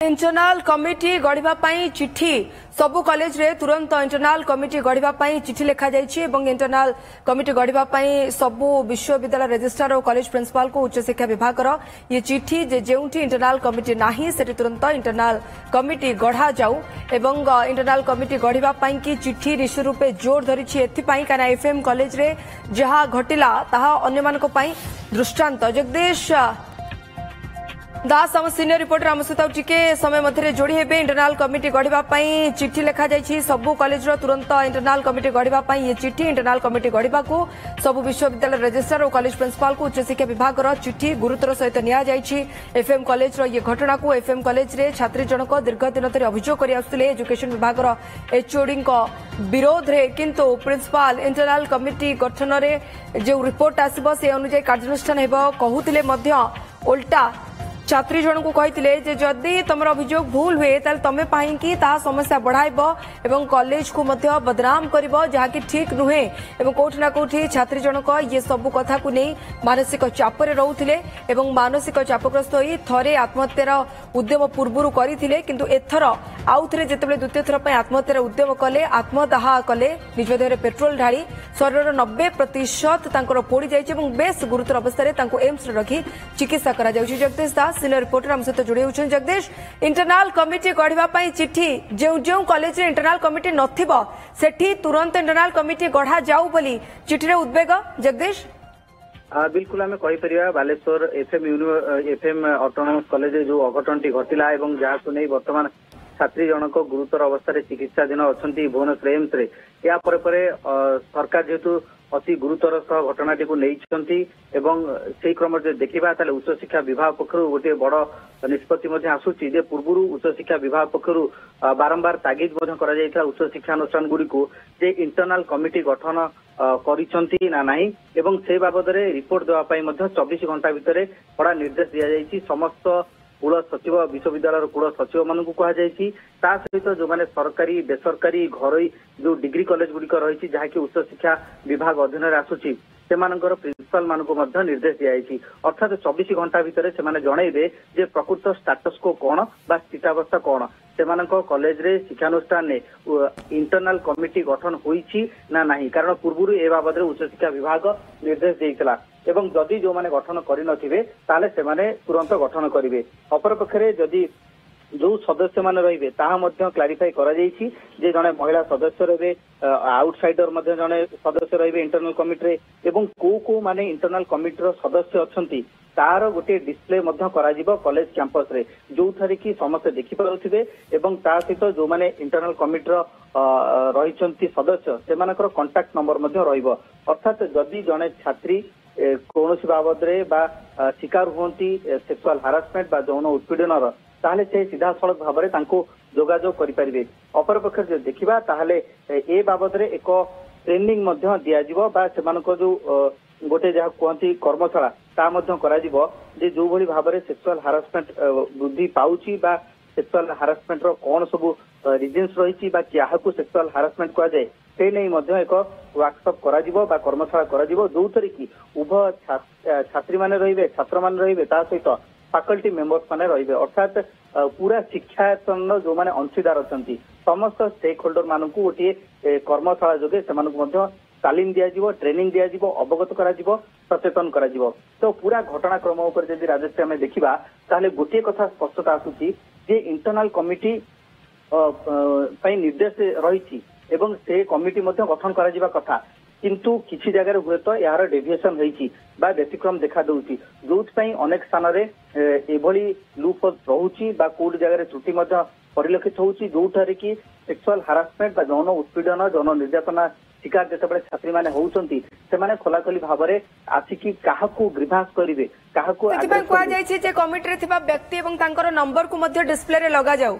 Internal committee गढ़ा चिठी सबु कॉलेज रे तुरंत इंटरनाल कमिटी गढ़ा चिठी लिखा जाइए इंटरनाल कमिटी गढ़ा सबु विश्वविद्यालय रजिस्ट्रार और कॉलेज प्रिंसिपाल को उच्च शिक्षा विभाग ये चिठी जो इंटरनाल कमिटी नाही से तुरंत इंटरनाल कमिटी गढ़ा जाऊ एवं इंटरनाल कमिटी गढ़ा कि चिठी निश्चित रूपे जोर धरी एथपाई एफएम कॉलेज रे जहाँ घटिला ताहा अन्य मानक पई दृष्टांत। जगदीश दास आम सीनियर रिपोर्टर आम सहित टिके समय मध्य जोड़ी हेबे इंटरनाल कमिटी गढ़ा चिठी लिखा जाइए सबु कॉलेज तुरंत इंटरनाल कमिटी गढ़ा ये चिठी इंटरनाल कमिटी गढ़ा को सबु विश्वविद्यालय रजिस्ट्रार और कॉलेज प्रिंसिपाल को उच्च शिक्षा विभाग चिठी गुरुतर सहित एफएम कॉलेज ये घटना को एफएम कॉलेज रे छात्री जनक दीर्घ दिन धरी अभियोग कर एजुकेशन विभाग एचओडी विरोध रे किंतु प्रिंसिपाल इंटरनाल कमिटी गठन रे जो रिपोर्ट आसब से अनुसार कार्यानुष्ठान हेब कहूतिले मध्य उल्टा छात्री जन को कहते जदि तुम अभियोग भूल हुए ताल तमे पाई समस्या बढ़ाइब एवं कॉलेज को मध्य बदनाम कर जहाँकि ठीक नुहे एवं कोठी ना कोठी छात्री जनक ये सबु कथा को नहीं मानसिक चापर रोते एवं मानसिक चापग्रस्त होई थरे आत्महत्यार उद्यम पूर्व करते किंतु एथर आउ थे जिते द्वितीय थर पर आत्महत्यार उद्यम कले आत्मदाह कले निज देह पेट्रोल ढाली शरीर 90% पोड़ी जाइए बेस गुरुतर अवस्था एम्स रखी चिकित्सा करा जाउछि। जगदीश दास सीनियर रिपोर्टर आम सहित जोड़ी होउछन। जगदीश इंटरनाल कमिटी गढ़ा चिठी जो जो कॉलेज रे इंटरनाल कमिटी नथिबो सेठी तुरंत इंटरनाल कमिटी गढ़ा जाऊ बोली चिठी रे उद्वेग। जगदीश बिल्कुल आम कहीपर बालेश्वर एफएम ऑटोनोमस कॉलेज जो अघटन घटिला जहाँ नहीं बर्तमान छात्री जनक गुरुतर अवस्था चिकित्साधीन अच्छा भुवनेश्वर एम्स रे या सरकार जेहेतु अति गुरुतर सह घटनाटी को नहीं क्रम देखा उच्च शिक्षा विभाग पक्ष गोटे बड़ निष्पत्ति आसूची पूर्व उच्च शिक्षा विभाग पक्ष बारंबार तागिद उच्च शिक्षानुष्ठान गुड़ी को इंटरनाल कमिटी गठन करिसंती ना नहीं एवं से बाबद रिपोर्ट देवाई 24 घंटा भितर कड़ा निर्देश दि जाइए समस्त कूल सचिव विश्वविद्यालय कूल सचिव मान कहुई सहित जो मैंने सरकारी बेसरकारी घरोई जो डिग्री कॉलेज गुड़िक रही जहाँकि उच्च शिक्षा विभाग अधीन आसूची से प्रिंसिपाल मान निर्देश दिखाई अर्थात 24 घंटा भितर से जनइबे जे प्रकृत स्टाटस को कौन बा स्थितावस्था कौन से कॉलेज रे शिक्षानुष्ठान ने इंटरनाल कमिटी गठन होईछि ना नहीं कारण पूर्व ए बाबद उच्च शिक्षा विभाग निर्देश देइतला एवं जदि जो माने गठन करिनथिबे ताले से माने तुरंत गठन करिवे अपर पक्षरे जदि जो सदस्य मान रहिबे ताहा मध्य क्लारिफाई करा जाइछि जे जने महिला सदस्य रहिबे आउटसाइडर मध्य जने सदस्य रहिबे इंटरनल कमिटी रे एवं को माने इंटरनल कमिटी रो सदस्य अछंती तार गोटे डिस्प्ले मध्य करा जिवो कॉलेज कैंपस रे जो थारे कि समस्त देखि पारुथिबे एवं ता सहित जो माने इंटरनल कमिटी रो रहिचंती सदस्य सेमानकर कांटेक्ट नंबर मध्य रहिबो अर्थात जदि जने छात्री कौन बाबद रे बा शिकार हुंती सेक्सुअल हारासमेंट बा यौन उत्पीड़न ताहले से सीधा सड़क भाव में जोगाजोग करें अपर पक्ष देखा ताहले ए बाबद रे एक ट्रेनिंग दिज्व जो गोटे जहाँ कहती कर्मशाला ता जो भली भाव में सेक्सुअल हारासमेंट वृद्धि पाउची बा सेक्सुअल हारासमेंट रो कौन सब रिजन्स रही क्या सेक्सुअल हारासमेंट कहुए से नहीं एक वर्कशॉप करा कर्मशाला करा जो थी कि उभय छात्री माने रहिबे छात्र माने रहिबे ता सहित फैकल्टी मेंबर्स माने रहिबे अर्थात पूरा शिक्षायतन जो माने अंशीदार अछंती समस्त स्टेक होल्डर मानकू गोटे कर्मशाला जोगे से तालीम दिया ट्रेनिंग दिया अवगत करा सचेतन करा तो पूरा घटनाक्रम उपर यदि राजश्री आम देखा ताहले गोटे कथा स्पष्टता आसूची जे इंटरनाल कमिटी निर्देश रही एवं से कमिटी गठन करा कथा किंतु किसी जगह हुए तो यार डेविएशन होईची बा व्यतिक्रम देखा दूची जो अनेक स्थान एभली लूप रहुची बा कोड जगह त्रुटि परिलक्षित होउची जो कि सेक्सुअल हारासमेंट बा यौन उत्पीड़न यौन निर्यातना शिकार जिते छात्री मैंने होउचंती से माने खोलाखोली भाव में आसिकी काहाकू ग्रीभांस करिवे काहाकू कमिटी रे थिबा व्यक्ति एवं तांकर नंबर को डिस्प्ले रे लगा जाऊ।